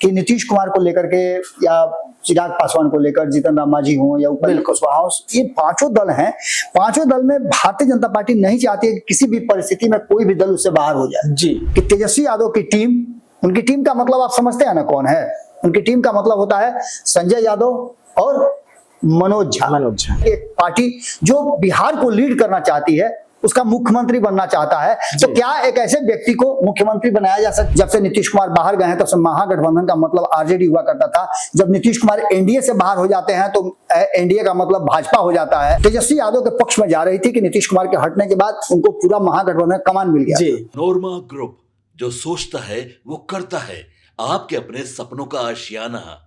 कि नीतीश कुमार को लेकर के या चिराग पासवान को लेकर, जीतन राम मांझी हो या उपेंद्र कुशवाहा, ये पांचों दल हैं। पांचों दल में भारतीय जनता पार्टी नहीं चाहती है कि किसी भी परिस्थिति में कोई भी दल उससे बाहर हो जाए जी। कि तेजस्वी यादव की टीम, उनकी टीम का मतलब आप समझते हैं ना कौन है? उनकी टीम का मतलब होता है संजय यादव और मनोज झा। एक पार्टी जो बिहार को लीड करना चाहती है, उसका मुख्यमंत्री बनना चाहता है, तो क्या एक ऐसे व्यक्ति को मुख्यमंत्री बनाया जा सकता? जब से नीतीश कुमार बाहर गए हैं तब से महागठबंधन का मतलब आरजेडी हुआ करता था। जब नीतीश कुमार एनडीए से बाहर हो जाते हैं तो एनडीए का मतलब भाजपा हो जाता है। तेजस्वी यादव के पक्ष में जा रही थी कि नीतीश कुमार के हटने के बाद उनको पूरा महागठबंधन कमान मिल गया। नोरमा ग्रुप, जो सोचता है वो करता है, आपके अपने सपनों का आशियाना।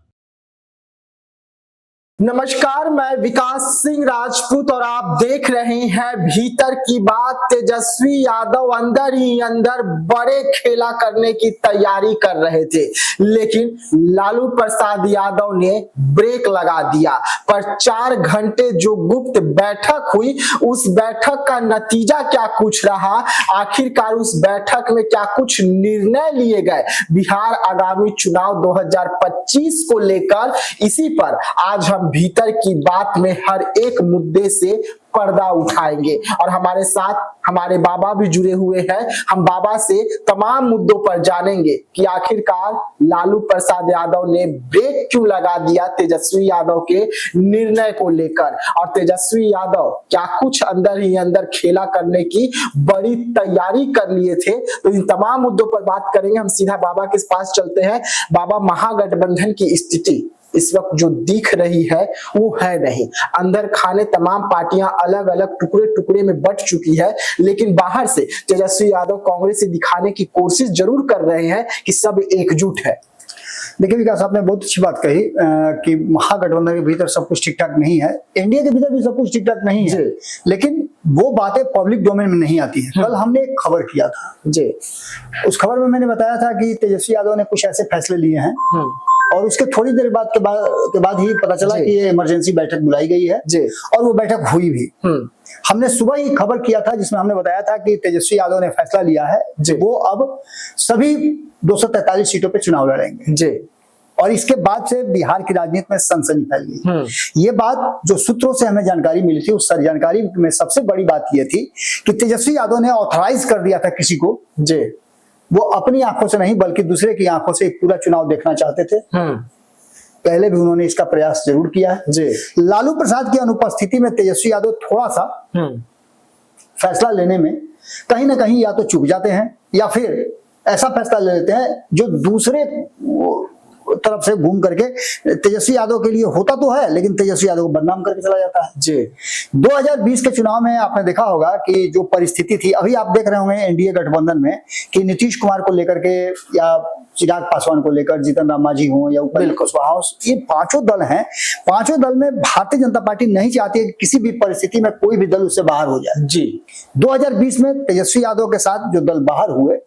नमस्कार, मैं विकास सिंह राजपूत और आप देख रहे हैं भीतर की बात। तेजस्वी यादव अंदर ही अंदर बड़े खेला करने की तैयारी कर रहे थे, लेकिन लालू प्रसाद यादव ने ब्रेक लगा दिया। पर 4 घंटे जो गुप्त बैठक हुई, उस बैठक का नतीजा क्या कुछ रहा, आखिरकार उस बैठक में क्या कुछ निर्णय लिए गए बिहार आगामी चुनाव 2025 को लेकर, इसी पर आज हम भीतर की बात में हर एक मुद्दे से पर्दा उठाएंगे। और हमारे साथ हमारे बाबा भी जुड़े हुए हैं। हम बाबा से तमाम मुद्दों पर जानेंगे कि आखिरकार लालू प्रसाद यादव ने ब्रेक क्यों लगा दिया तेजस्वी यादव के निर्णय को लेकर, और तेजस्वी यादव क्या कुछ अंदर ही अंदर खेला करने की बड़ी तैयारी कर लिए थे। तो इन तमाम मुद्दों पर बात करेंगे। हम सीधा बाबा के पास चलते हैं। बाबा, महागठबंधन की स्थिति इस वक्त जो दिख रही है वो है नहीं। अंदर खाने तमाम पार्टियां अलग अलग टुकड़े टुकड़े में बट चुकी है, लेकिन बाहर से तेजस्वी यादव कांग्रेस से दिखाने की कोशिश जरूर कर रहे हैं कि सब एकजुट है। देखिए विकास, आपने बहुत अच्छी बात कही कि महागठबंधन के भीतर सब कुछ ठीक ठाक नहीं है, एनडीए के भीतर भी सब कुछ ठीक ठाक नहीं है, लेकिन वो बातें पब्लिक डोमेन में नहीं आती है। कल हमने एक खबर किया था जी, उस खबर में मैंने बताया था कि तेजस्वी यादव ने कुछ ऐसे फैसले लिए हैं और उसके थोड़ी देर बाद के बाद ही पता चला कि ये इमरजेंसी बैठक बुलाई गई है जी, और वो बैठक हुई भी। हमने सुबह ही खबर किया था जिसमें हमने बताया था कि तेजस्वी यादव ने फैसला लिया है, वो अब सभी 243 सीटों पे चुनाव लड़ेंगे जी। और इसके बाद से बिहार की राजनीति में सनसनी फैल गई। ये बात जो सूत्रों से हमें जानकारी मिली थी, उस जानकारी में सबसे बड़ी बात ये थी कि तेजस्वी यादव ने ऑथराइज कर दिया था किसी को जी, वो अपनी आंखों से नहीं बल्कि दूसरे की आंखों से पूरा चुनाव देखना चाहते थे। पहले भी उन्होंने इसका प्रयास जरूर किया है जी। लालू प्रसाद की अनुपस्थिति में तेजस्वी यादव थोड़ा सा फैसला लेने में कहीं ना कहीं या तो चूक जाते हैं या फिर ऐसा फैसला ले लेते हैं जो दूसरे तरफ से घूम करके तेजस्वी यादव के लिए होता तो है, लेकिन तेजस्वी यादव को बदनाम करके चला जाता है जी। 2020 के चुनाव में आपने देखा होगा कि जो परिस्थिति थी, अभी आप देख रहे होंगे एनडीए गठबंधन में कि नीतीश कुमार को लेकर के या चिराग पासवान को लेकर, जीतन राम मांझी हो या उपेंद्र कुशवाहा, ये पांचों दल हैं। पांचों दल में भारतीय जनता पार्टी नहीं चाहती है कि किसी भी परिस्थिति में कोई भी दल उससे बाहर हो जाए जी। 2020 में तेजस्वी यादव के साथ जो दल बाहर हुए,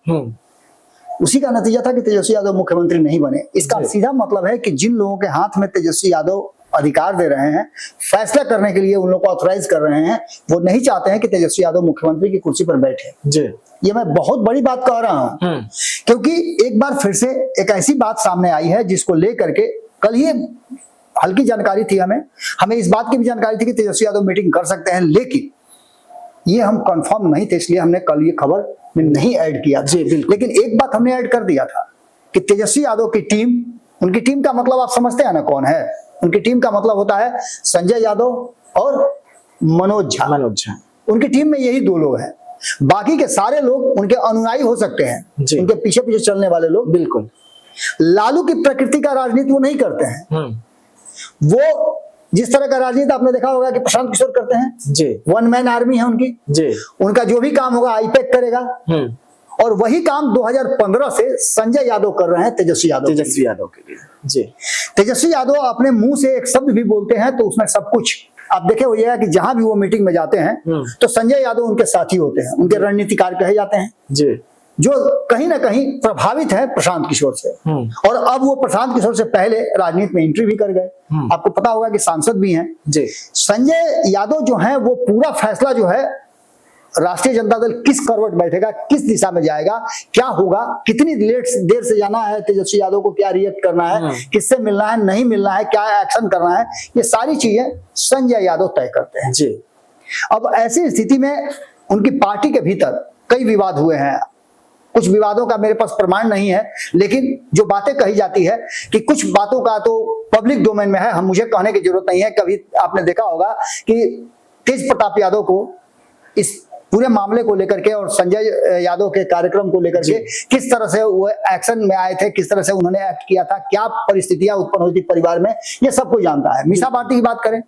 उसी का नतीजा था कि तेजस्वी यादव मुख्यमंत्री नहीं बने। इसका सीधा मतलब है कि जिन लोगों के हाथ में तेजस्वी यादव अधिकार दे रहे हैं, फैसला करने के लिए उन लोगों को ऑथराइज कर रहे हैं, वो नहीं चाहते हैं कि तेजस्वी यादव मुख्यमंत्री की कुर्सी पर बैठे जी। ये मैं बहुत बड़ी बात कह रहा हूं, क्योंकि एक बार फिर से एक ऐसी बात सामने आई है जिसको लेकर के कल ही हल्की जानकारी थी हमें इस बात की भी जानकारी थी कि तेजस्वी यादव मीटिंग कर सकते हैं, लेकिन ये हम कंफर्म नहीं थे, इसलिए हमने कल ये खबर में नहीं ऐड किया जी। लेकिन एक बात हमने ऐड कर दिया था कि तेजस्वी यादव की टीम, उनकी टीम का मतलब आप समझते हैं ना कौन है? उनकी टीम का मतलब होता है संजय यादव और मनोज झा। उनकी टीम में यही 2 लोग हैं, बाकी के सारे लोग उनके अनुयायी हो सकते हैं, उनके पीछे पीछे चलने वाले लोग। बिल्कुल लालू की प्रकृति का राजनीति वो नहीं करते हैं। वो जिस तरह का राजनीति आपने देखा होगा कि प्रशांत किशोर करते हैं जी, 1 मैन आर्मी है उनकी जी। उनका जो भी काम होगा आईपैक करेगा, और वही काम 2015 से संजय यादव कर रहे हैं तेजस्वी यादव के लिए जी। तेजस्वी यादव अपने मुंह से एक शब्द भी बोलते हैं तो उसमें सब कुछ आप देखे हुए कि जहां भी वो मीटिंग में जाते हैं तो संजय यादव उनके साथी होते हैं, उनके रणनीतिकार कहे जाते हैं जी, जो कहीं ना कहीं प्रभावित है प्रशांत किशोर से। और अब वो प्रशांत किशोर से पहले राजनीति में एंट्री भी कर गए। आपको पता होगा कि सांसद भी हैं जी। संजय यादव जो हैं वो पूरा फैसला जो है राष्ट्रीय जनता दल किस करवट बैठेगा, किस दिशा में जाएगा, क्या होगा, कितनी देर से जाना है तेजस्वी यादव को, क्या रिएक्ट करना है, किससे मिलना है, नहीं मिलना है, क्या एक्शन करना है, ये सारी चीजें संजय यादव तय करते हैं जी। अब ऐसी स्थिति में उनकी पार्टी के भीतर कई विवाद हुए हैं। कुछ विवादों का मेरे पास प्रमाण नहीं है, लेकिन जो बातें कही जाती है कि कुछ बातों का तो पब्लिक डोमेन में है, हम मुझे कहने की जरूरत नहीं है। कभी आपने देखा होगा कि तेज प्रताप यादव को इस पूरे मामले को लेकर के और संजय यादव के कार्यक्रम को लेकर के किस तरह से वो एक्शन में आए थे, किस तरह से उन्होंने एक्ट किया था, क्या परिस्थितियां उत्पन्न हुई थी परिवार में, ये सब कुछ जानता है। मीसा भारती की बात करें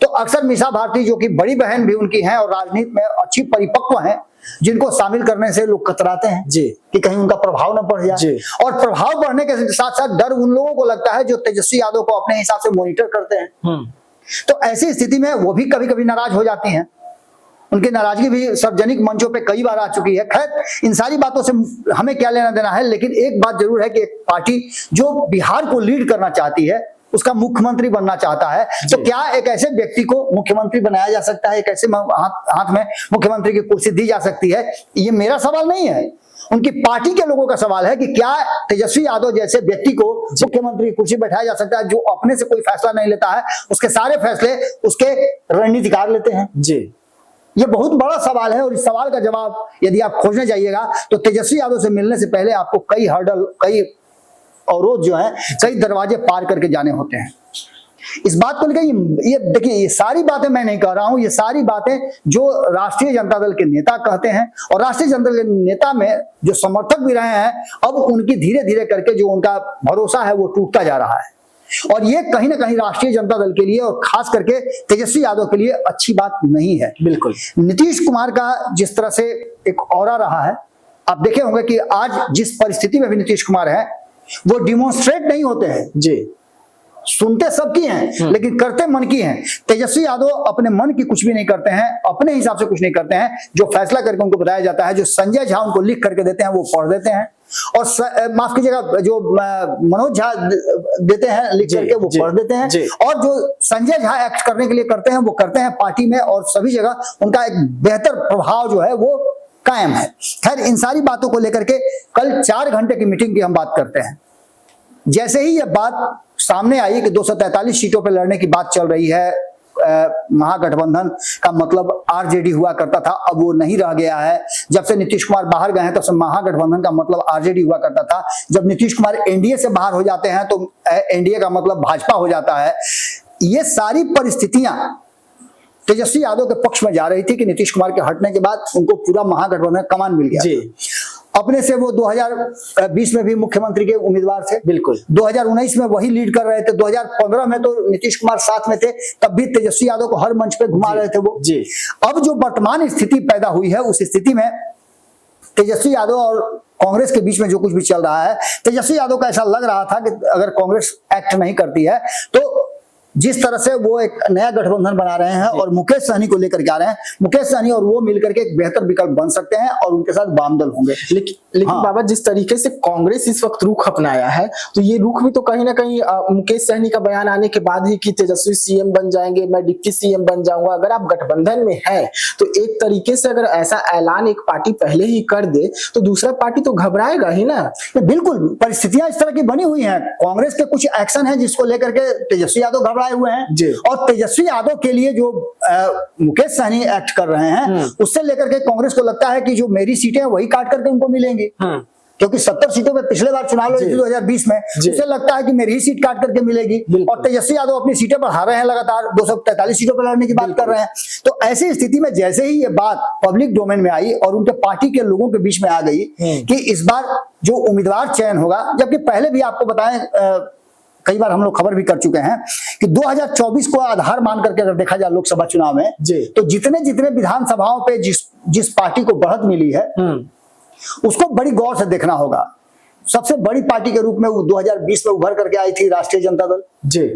तो अक्सर मीसा भारती जो कि बड़ी बहन भी उनकी हैं और राजनीति में अच्छी परिपक्व हैं, जिनको शामिल करने से लोग कतराते हैं जी कि कहीं उनका प्रभाव न बढ़ जाए। और प्रभाव बढ़ने के साथ साथ डर उन लोगों को लगता है जो तेजस्वी यादव को अपने हिसाब से मॉनिटर करते हैं। तो ऐसी स्थिति में वो भी कभी कभी नाराज हो जाती हैं। उनकी नाराजगी भी सार्वजनिक मंचों पे कई बार आ चुकी है। खैर, इन सारी बातों से हमें क्या लेना देना है, लेकिन एक बात जरूर है कि एक पार्टी जो बिहार को लीड करना चाहती है, उसका मुख्यमंत्री बनना चाहता है, तो क्या एक ऐसे व्यक्ति को मुख्यमंत्री बनाया जा सकता है, एक ऐसे हाथ में मुख्यमंत्री की कुर्सी दी जा सकती है? ये मेरा सवाल नहीं है, उनकी पार्टी के लोगों का सवाल है कि क्या तेजस्वी यादव जैसे व्यक्ति को मुख्यमंत्री की कुर्सी बैठाया जा सकता है, जो अपने से कोई फैसला नहीं लेता है, उसके सारे फैसले उसके रणनीतिकार लेते हैं जी। ये बहुत बड़ा सवाल है और इस सवाल का जवाब यदि आप खोजने जाइएगा तो तेजस्वी यादव से मिलने से पहले आपको कई हर्डल, कई अवरोध जो है, कई दरवाजे पार करके जाने होते हैं। इस बात को लेकर ये देखिए, ये सारी बातें मैं नहीं कह रहा हूं, ये सारी बातें जो राष्ट्रीय जनता दल के नेता कहते हैं और राष्ट्रीय जनता दल के नेता में जो समर्थक भी रहे हैं, अब उनकी धीरे धीरे करके जो उनका भरोसा है वो टूटता जा रहा है। और ये कहीं ना कहीं राष्ट्रीय जनता दल के लिए और खास करके तेजस्वी यादव के लिए अच्छी बात नहीं है। बिल्कुल। नीतीश कुमार का जिस तरह से एक ऑरा रहा है, आप देखे होंगे कि आज जिस परिस्थिति में भी नीतीश कुमार है वो डिमोन्स्ट्रेट नहीं होते हैं जी, सुनते सबकी हैं लेकिन करते मन की हैं। तेजस्वी यादव अपने मन की कुछ भी नहीं करते हैं, अपने हिसाब से कुछ नहीं करते हैं। जो फैसला करके उनको बताया जाता है, जो संजय झा उनको लिख करके देते हैं, वो पढ़ देते हैं। और माफ कीजिएगा, जो मनोज झा देते हैं लिख करके, वो पढ़ देते हैं। और जो संजय झा एक्ट करने के लिए करते हैं, वो करते हैं पार्टी में और सभी जगह उनका एक बेहतर प्रभाव जो है वो कायम है। खैर, इन सारी बातों को लेकर के कल 4 घंटे की मीटिंग की हम बात करते हैं। जैसे ही ये बात सामने आई कि 243 सीटों पर लड़ने की बात चल रही है, महागठबंधन का मतलब आरजेडी हुआ करता था, अब वो नहीं रह गया है। जब से नीतीश कुमार बाहर गए हैं तब से महागठबंधन का मतलब आरजेडी हुआ करता था। जब नीतीश कुमार एनडीए से बाहर हो जाते हैं तो एनडीए का मतलब भाजपा हो जाता है। ये सारी परिस्थितियां तेजस्वी यादव के पक्ष में जा रही थी कि नीतीश कुमार के हटने के बाद उनको पूरा महागठबंधन कमान मिल गया जी। अपने से वो 2020 में भी मुख्यमंत्री के उम्मीदवार थे, बिल्कुल 2019 में वही लीड कर रहे थे, 2015 में तो नीतीश कुमार साथ में थे, तब भी तेजस्वी यादव को हर मंच पे घुमा रहे थे वो जी। अब जो वर्तमान स्थिति पैदा हुई है, उस स्थिति में तेजस्वी यादव और कांग्रेस के बीच में जो कुछ भी चल रहा है, तेजस्वी यादव को ऐसा लग रहा था कि अगर कांग्रेस एक्ट नहीं करती है तो जिस तरह से वो एक नया गठबंधन बना रहे हैं और मुकेश सहनी को लेकर के आ रहे हैं, मुकेश सहनी और वो मिलकर के एक बेहतर विकल्प बन सकते हैं और उनके साथ वामदल होंगे। लेकिन हाँ। बाबा, जिस तरीके से कांग्रेस इस वक्त रुख अपनाया है, तो ये रुख भी तो कहीं ना कहीं मुकेश सहनी का बयान आने के बाद ही कि तेजस्वी सीएम बन जाएंगे, मैं डिप्टी सीएम बन जाऊंगा। अगर आप गठबंधन में है तो एक तरीके से अगर ऐसा ऐलान एक पार्टी पहले ही कर दे तो दूसरा पार्टी तो घबराएगा ही ना। बिल्कुल, परिस्थितियां इस तरह की बनी हुई है। कांग्रेस के कुछ एक्शन है जिसको लेकर के तेजस्वी यादव घबराए हुए हैं और तेजस्वी यादव के लिए जो मुकेश सहनी एक्ट कर रहे हैं, उससे लेकर के कांग्रेस को लगता है कि जो मेरी सीटें वही काट करके उनको मिलेंगी, क्योंकि 70 सीटों पे पिछले बार चुनाव लड़ी थी 2020 में, उसे लगता है कि मेरी ही सीट काट करके मिलेगी। और तेजस्वी यादव अपनी सीटें बढ़ा रहे हैं, लगातार 243 सीटों पर लड़ने की बात कर रहे हैं। तो ऐसी स्थिति में जैसे ही ये बात पब्लिक डोमेन में आई और उनके पार्टी के लोगों के बीच में आ गई कि इस बार जो उम्मीदवार चयन होगा, जबकि पहले भी आपको बताएं, कई बार हम लोग खबर भी कर चुके हैं कि 2024 को आधार मान करके अगर देखा जाए लोकसभा चुनाव में, तो जितने जितने विधानसभाओं पे जिस पार्टी को बढ़त मिली है उसको बड़ी गौर से देखना होगा। सबसे बड़ी पार्टी के रूप में 2020 में उभर करके आई थी राष्ट्रीय जनता दल जी,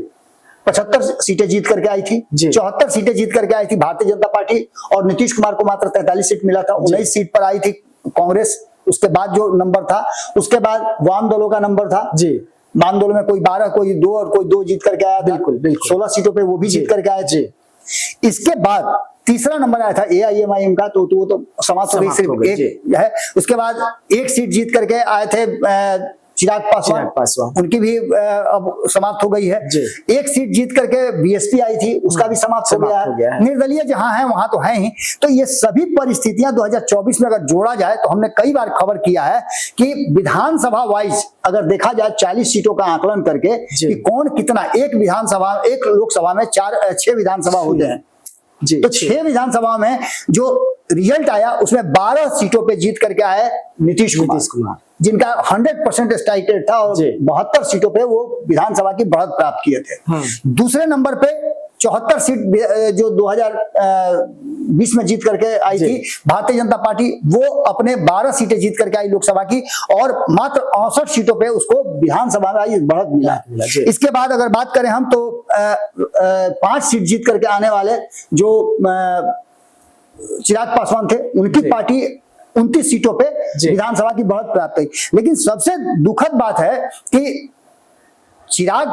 75 सीटें जीत करके आई थी, 74 सीटें जीत करके आई थी भारतीय जनता पार्टी, और नीतीश कुमार को मात्र 43 सीट मिला था। 19 सीट पर आई थी कांग्रेस। उसके बाद जो नंबर था, उसके बाद वाम दलों का नंबर था जी। वाम दलों में कोई 12, कोई 2 और कोई 2 जीत करके आया। बिल्कुल 16 सीटों पे वो भी जीत करके आए थे। इसके बाद तीसरा नंबर आया था AIMIM का, तो वो तो समाप्त हो गई, समाप्त हो सिर्फ गई, एक है। उसके बाद एक सीट जीत करके आए थे चिराग पासवान, उनकी भी अब समाप्त हो गई है। एक सीट जीत करके BSP आई थी, उसका भी समाप्त हो गया है। निर्दलीय जहां है वहां तो है ही। तो ये सभी परिस्थितियां 2024 में अगर जोड़ा जाए तो हमने कई बार खबर किया है कि विधानसभा वाइज अगर देखा जाए 40 सीटों का आकलन करके कि कौन कितना, एक विधानसभा, एक लोकसभा में 6 विधानसभा होते हैं जी, तो 6 विधानसभा में जो रिजल्ट आया उसमें 12 सीटों पे जीत करके आए नीतीश कुमार, जिनका 100% स्ट्राइक रेट था और 72 सीटों पे वो विधानसभा की बढ़त प्राप्त किए थे। दूसरे नंबर पे 74 सीट जो 2020 में जीत करके आई थी भारतीय जनता पार्टी, वो अपने 12 सीटें जीत करके आई लोकसभा की, और मात्र 68 सीटों पे उसको विधानसभा में आई बढ़त मिला। इसके बाद अगर बात करें हम तो 5 सीट जीत करके आने वाले जो चिराग पासवान थे, उनकी पार्टी 29 सीटों पे विधानसभा की बढ़त प्राप्त हुई। लेकिन सबसे दुखद बात है कि चिराग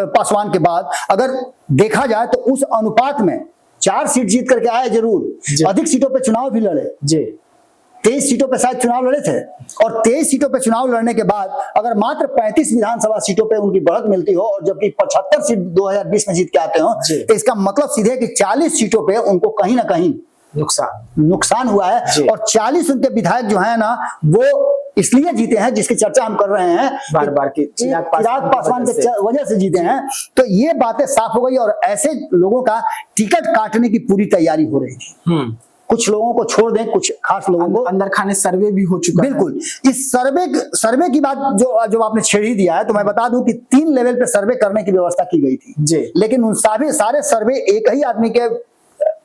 पासवान के बाद अगर देखा जाए तो उस अनुपात में 4 सीट जीत करके आए जरूर, अधिक सीटों पे चुनाव भी लड़े, 23 सीटों पे शायद चुनाव लड़े थे, और 23 सीटों पे चुनाव लड़ने के बाद अगर मात्र 35 विधानसभा सीटों पे उनकी बढ़त मिलती हो और जबकि 75 सीट 2020 में जीत के आते हो, तो इसका मतलब सीधे कि 40 सीटों पे उनको कहीं ना कहीं नुकसान हुआ है। और 40 उनके विधायक जो है ना वो इसलिए जीते हैं, जिसकी चर्चा हम कर रहे हैं बार बार की चिराग पासवान के वजह से जीते हैं। तो ये बातें साफ हो गई और ऐसे लोगों का टिकट काटने की पूरी तैयारी हो रही थी। कुछ लोगों को छोड़ दें, कुछ खास लोगों को अंदर खाने सर्वे भी हो चुका है। बिल्कुल। इस सर्वे की बात जो आपने छेड़ ही दिया है, तो मैं बता दूं कि 3 लेवल पे सर्वे करने की व्यवस्था की गई थी, लेकिन उन सारे सर्वे एक ही आदमी के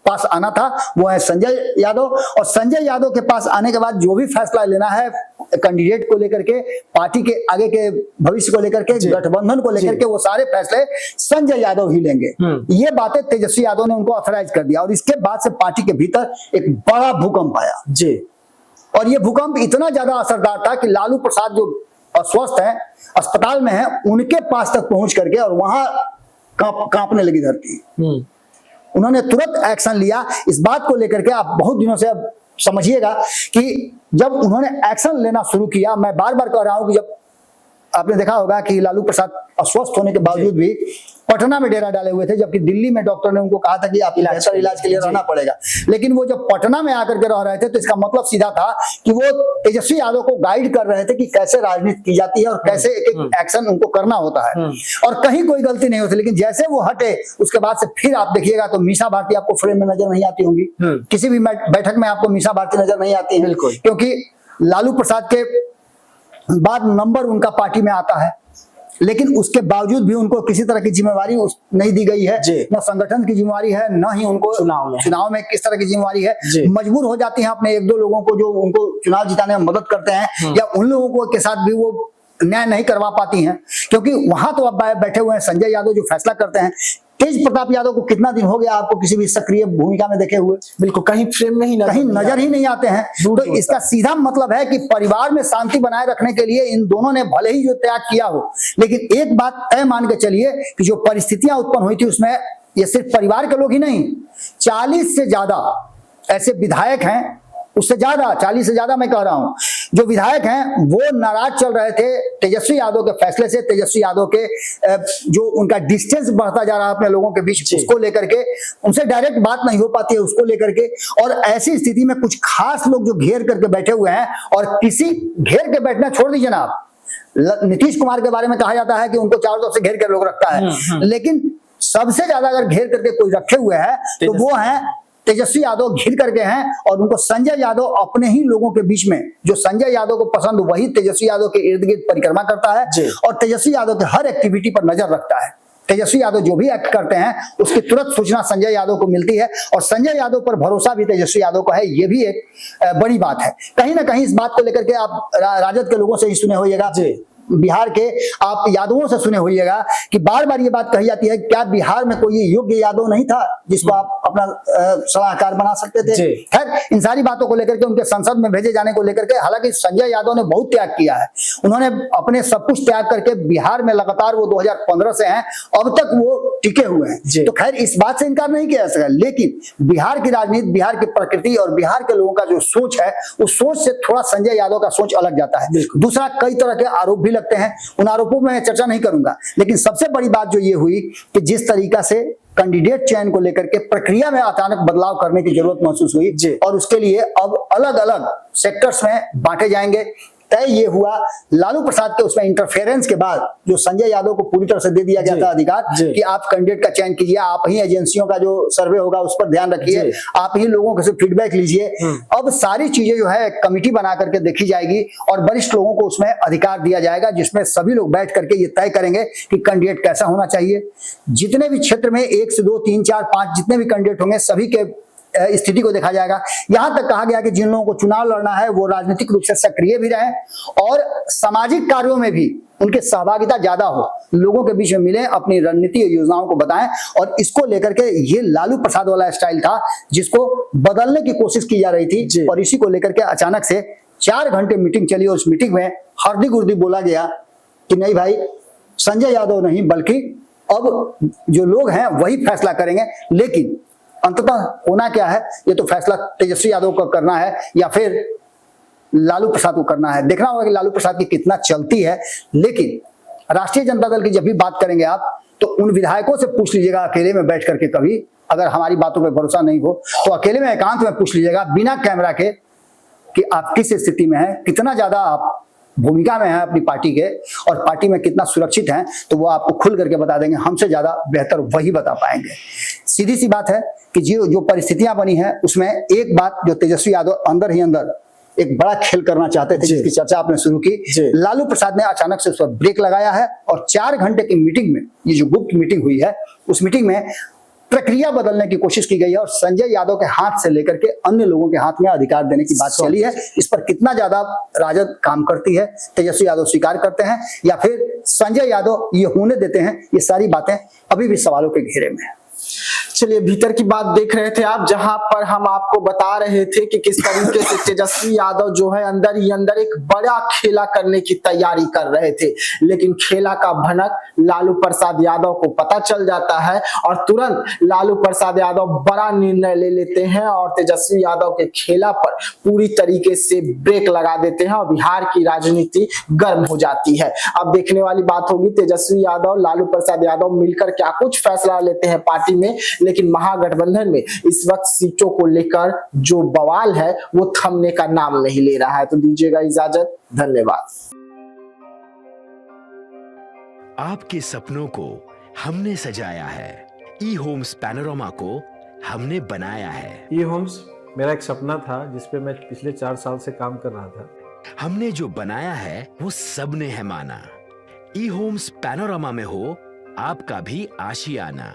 पास आना था, वो है संजय यादव। और संजय यादव के पास आने के बाद जो भी फैसला लेना है कैंडिडेट को लेकर के, पार्टी के आगे के भविष्य को लेकर के, गठबंधन को लेकर के, वो सारे फैसले संजय यादव ही लेंगे। ये बातें तेजस्वी यादव ने उनको ऑथराइज कर दिया और इसके बाद से पार्टी के भीतर एक बड़ा भूकंप आया जी। और ये भूकंप इतना ज्यादा असरदार था कि लालू प्रसाद जो अस्वस्थ है, अस्पताल में है, उनके पास तक पहुंच करके और वहां कांपने लगी धरती। उन्होंने तुरंत एक्शन लिया। इस बात को लेकर के आप बहुत दिनों से अब समझिएगा कि जब उन्होंने एक्शन लेना शुरू किया, मैं बार बार कह रहा हूं कि जब आपने देखा होगा कि लालू प्रसाद अस्वस्थ होने के बावजूद भी पटना में डेरा डाले हुए थे, जबकि दिल्ली में डॉक्टर ने उनको कहा था कि आप बेहतर इलाज के लिए रहना पड़ेगा। लेकिन वो जब पटना में आकर के रह रहे थे तो इसका मतलब सीधा था कि वो तेजस्वी यादव को गाइड कर रहे थे कि कैसे राजनीति की जाती है और कैसे एक एक एक्शन उनको करना होता है, और कहीं कोई गलती नहीं होती। लेकिन जैसे वो हटे उसके बाद से फिर आप देखिएगा तो मीसा भारती आपको फ्रेम में नजर नहीं आती होंगी, किसी भी बैठक में आपको मीसा भारती नजर नहीं आती है, क्योंकि लालू प्रसाद के बाद नंबर उनका पार्टी में आता है। लेकिन उसके बावजूद भी उनको किसी तरह की जिम्मेवारी नहीं दी गई है, न संगठन की जिम्मेवारी है, न ही उनको चुनाव में किस तरह की जिम्मेवारी है। मजबूर हो जाती हैं अपने 1-2 लोगों को जो उनको चुनाव जिताने में मदद करते हैं, या उन लोगों को के साथ भी वो न्याय नहीं करवा पाती हैं, क्योंकि वहां तो अब बैठे हुए हैं संजय यादव जो फैसला करते हैं। तेज प्रताप यादव को कितना दिन हो गया आपको किसी भी सक्रिय भूमिका में देखे हुए? बिल्कुल, कहीं फ्रेम में ही कहीं नजर ही नहीं आते हैं। तो इसका सीधा मतलब है कि परिवार में शांति बनाए रखने के लिए इन दोनों ने भले ही जो त्याग किया हो, लेकिन एक बात तय मान के चलिए कि जो परिस्थितियां उत्पन्न हुई थी उसमें ये सिर्फ परिवार के लोग ही नहीं, 40 से ज्यादा ऐसे विधायक हैं, उससे ज्यादा 40 से ज्यादा मैं कह रहा हूं, जो विधायक हैं वो नाराज चल रहे थे तेजस्वी यादव के फैसले से, तेजस्वी यादव के जो उनका डिस्टेंस बढ़ता जा रहा है अपने लोगों के बीच, उसको लेकर के उनसे डायरेक्ट बात नहीं हो पाती है उसको लेकर के। और ऐसी स्थिति में कुछ खास लोग जो घेर करके बैठे हुए हैं, और किसी घेर के बैठना छोड़ दीजिए ना आप, नीतीश कुमार के बारे में कहा जाता है कि उनको चारों तरफ से घेर कर लोग रखता है, लेकिन सबसे ज्यादा अगर घेर करके कोई रखे हुए है तो वो है तेजस्वी यादव घिर करके हैं। और उनको संजय यादव अपने ही लोगों के बीच में, जो संजय यादव को पसंद वही तेजस्वी यादव के इर्द गिर्द परिक्रमा करता है और तेजस्वी यादव के हर एक्टिविटी पर नजर रखता है। तेजस्वी यादव जो भी एक्ट करते हैं उसकी तुरंत सूचना संजय यादव को मिलती है, और संजय यादव पर भरोसा भी तेजस्वी यादव का है। ये भी एक बड़ी बात है। कहीं ना कहीं इस बात को लेकर के आप राजद के लोगों से ही सुने होइएगा बिहार के आप यादवों से सुने होइएगा कि बार बार ये बात कही जाती है, क्या बिहार में कोई योग्य यादव नहीं था जिसको आप अपना सलाहकार बना सकते थे। खैर, इन सारी बातों को लेकर के, उनके संसद में भेजे जाने को लेकर के, हालांकि संजय यादव ने बहुत त्याग किया है। उन्होंने अपने सब कुछ त्याग करके बिहार में लगातार वो 2015 से हैं, अब तक वो टिके हुए हैं। तो खैर, इस बात से इनकार नहीं किया जा सकता, लेकिन बिहार की राजनीति, बिहार की प्रकृति और बिहार के लोगों का जो सोच है, उस सोच से थोड़ा संजय यादव का सोच अलग जाता है। दूसरा, कई तरह के आरोप भी लगते हैं, उन आरोपों में चर्चा नहीं करूंगा, लेकिन सबसे बड़ी बात जो ये हुई कि जिस तरीका से कैंडिडेट चयन को लेकर के प्रक्रिया में अचानक बदलाव करने की जरूरत महसूस हुई और उसके लिए अब अलग अलग सेक्टर्स में बांटे जाएंगे। तय ये हुआ लालू प्रसाद के उसमें इंटरफेरेंस के बाद, जो संजय यादव को पूरी तरह से दे दिया गया था अधिकार कि आप कैंडिडेट का चयन कीजिए, आप ही एजेंसियों का जो सर्वे होगा उस पर ध्यान रखिए, आप ही लोगों से फीडबैक लीजिए। अब सारी चीजें जो है कमिटी बना करके देखी जाएगी और वरिष्ठ लोगों को उसमें अधिकार दिया जाएगा, जिसमें सभी लोग बैठ करके ये तय करेंगे कि कैंडिडेट कैसा होना चाहिए। जितने भी क्षेत्र में 1 से 2, 3, 4, 5 जितने भी कैंडिडेट होंगे, सभी के स्थिति को देखा जाएगा। यहां तक कहा गया कि जिन लोगों को चुनाव लड़ना है वो राजनीतिक रूप से सक्रिय भी रहें और सामाजिक कार्यों में भी उनकी सहभागिता ज्यादा हो, लोगों के बीच में मिले, अपनी रणनीति और योजनाओं को बताएं। और इसको लेकर के ये लालू प्रसाद वाला स्टाइल था जिसको बदलने की कोशिश की जा रही थी, और इसी को लेकर के अचानक से 4 घंटे मीटिंग चली और उस मीटिंग में हर्दी गुर्दी बोला गया कि नहीं भाई, संजय यादव नहीं बल्कि अब जो लोग हैं वही फैसला करेंगे। लेकिन अंततः होना क्या है, ये तो फैसला तेजस्वी यादव को करना है या फिर लालू प्रसाद को करना है। देखना होगा कि लालू प्रसाद की कितना चलती है। लेकिन राष्ट्रीय जनता दल की जब भी बात करेंगे आप, तो उन विधायकों से पूछ लीजिएगा अकेले में बैठ करके, कभी अगर हमारी बातों पर भरोसा नहीं हो तो अकेले में एकांत में पूछ लीजिएगा बिना कैमरा के कि आप किस स्थिति में हैं, कितना ज्यादा आप भूमिका में है अपनी पार्टी के और पार्टी में कितना सुरक्षित हैं, तो वो आपको खुल करके बता देंगे। हमसे ज्यादा बेहतर वही बता पाएंगे। सीधी सी बात है कि जो परिस्थितियां बनी है उसमें एक बात जो तेजस्वी यादव अंदर ही अंदर एक बड़ा खेल करना चाहते थे, जिसकी चर्चा आपने शुरू की, लालू प्रसाद ने अचानक से उस पर ब्रेक लगाया है और 4 घंटे की मीटिंग में, ये जो गुप्त मीटिंग हुई है, उस मीटिंग में प्रक्रिया बदलने की कोशिश की गई है और संजय यादव के हाथ से लेकर के अन्य लोगों के हाथ में अधिकार देने की बात चली है। इस पर कितना ज्यादा राजद काम करती है, तेजस्वी यादव स्वीकार करते हैं या फिर संजय यादव ये होने देते हैं, ये सारी बातें अभी भी सवालों के घेरे में है। चलिए, भीतर की बात देख रहे थे आप, जहां पर हम आपको बता रहे थे कि किस तरीके से तेजस्वी यादव जो है अंदर ही अंदर एक बड़ा खेला करने की तैयारी कर रहे थे, लेकिन खेला का भनक लालू प्रसाद यादव को पता चल जाता है और तुरंत लालू प्रसाद यादव बड़ा निर्णय ले लेते हैं और तेजस्वी यादव के खेला पर पूरी तरीके से ब्रेक लगा देते हैं और बिहार की राजनीति गर्म हो जाती है। अब देखने वाली बात होगी तेजस्वी यादव, लालू प्रसाद यादव मिलकर क्या कुछ फैसला लेते हैं पार्टी में, लेकिन महागठबंधन में इस वक्त सीटों को लेकर जो बवाल है वो थमने का नाम नहीं ले रहा है। तो दीजिएगा इजाजत, धन्यवाद। आपके सपनों को हमने सजाया है, ई होम्स पैनोरमा को हमने बनाया है। ई होम्स मेरा एक सपना था जिसपे मैं पिछले 4 साल से काम कर रहा था। हमने जो बनाया है वो सबने है माना। ई होम्स पैनोरमा में हो आपका भी आशियाना।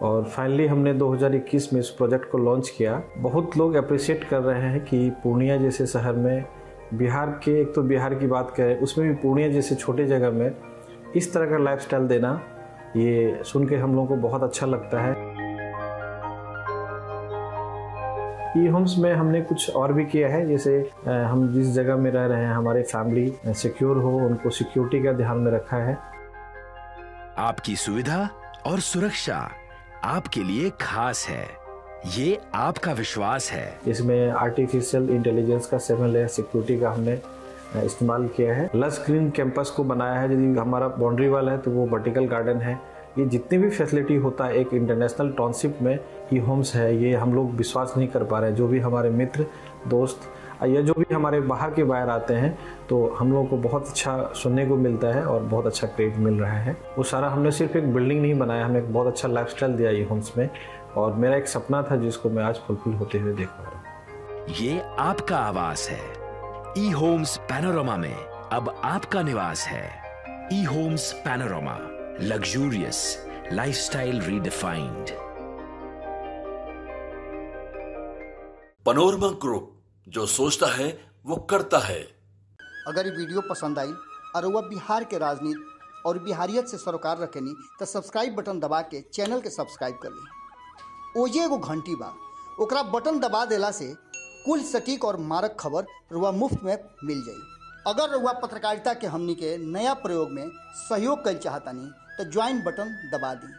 और फाइनली हमने 2021 में इस प्रोजेक्ट को लॉन्च किया। बहुत लोग अप्रिशिएट कर रहे हैं कि पूर्णिया जैसे शहर में, बिहार के, एक तो बिहार की बात करें उसमें भी पूर्णिया जैसे छोटे जगह में इस तरह का लाइफस्टाइल देना, ये सुन के हम लोगों को बहुत अच्छा लगता है। ई होम्स में हमने कुछ और भी किया है, जैसे हम जिस जगह में रह रहे हैं हमारे फैमिली सिक्योर हो, उनको सिक्योरिटी का ध्यान में रखा है। आपकी सुविधा और सुरक्षा आपके लिए खास है, ये आपका विश्वास है। इसमें आर्टिफिशियल इंटेलिजेंस का 7 लेयर सिक्योरिटी का हमने इस्तेमाल किया है। लस ग्रीन कैंपस को बनाया है, यदि हमारा बाउंड्री वाल है तो वो वर्टिकल गार्डन है। ये जितनी भी फैसिलिटी होता है एक इंटरनेशनल टाउनशिप में ई होम्स है, ये हम लोग विश्वास नहीं कर पा रहे हैं। जो भी हमारे मित्र दोस्त या जो भी हमारे बाहर के बाहर आते हैं तो हम लोगों को बहुत अच्छा सुनने को मिलता है और बहुत अच्छा क्रेडिट मिल रहा है। वो सारा हमने सिर्फ एक बिल्डिंग नहीं बनाया, हमें एक बहुत अच्छा लाइफस्टाइल दिया ई होम्स में, और मेरा एक सपना था जिसको मैं आज फुलफिल होते हुए देख पा रहा हूँ। ये आपका आवास है। ई होम्स पैनोरमा में अब आपका निवास है। E homes Panorama, luxurious lifestyle redefined. Panorama group, जो सोचता है वो करता है। अगर ये वीडियो पसंद आई और वह बिहार के राजनीति और बिहारियत से सरोकार रखेनी तो सब्सक्राइब बटन दबा के चैनल के सब्सक्राइब कर ली। ओजे एगो घंटी बा, ओकरा बटन दबा देला से कुल सटीक और मारक खबर रुआ मुफ्त में मिल जाई। अगर रुआ पत्रकारिता के हमनी के नया प्रयोग में सहयोग कर चाहतानी तो ज्वाइन बटन दबा दी।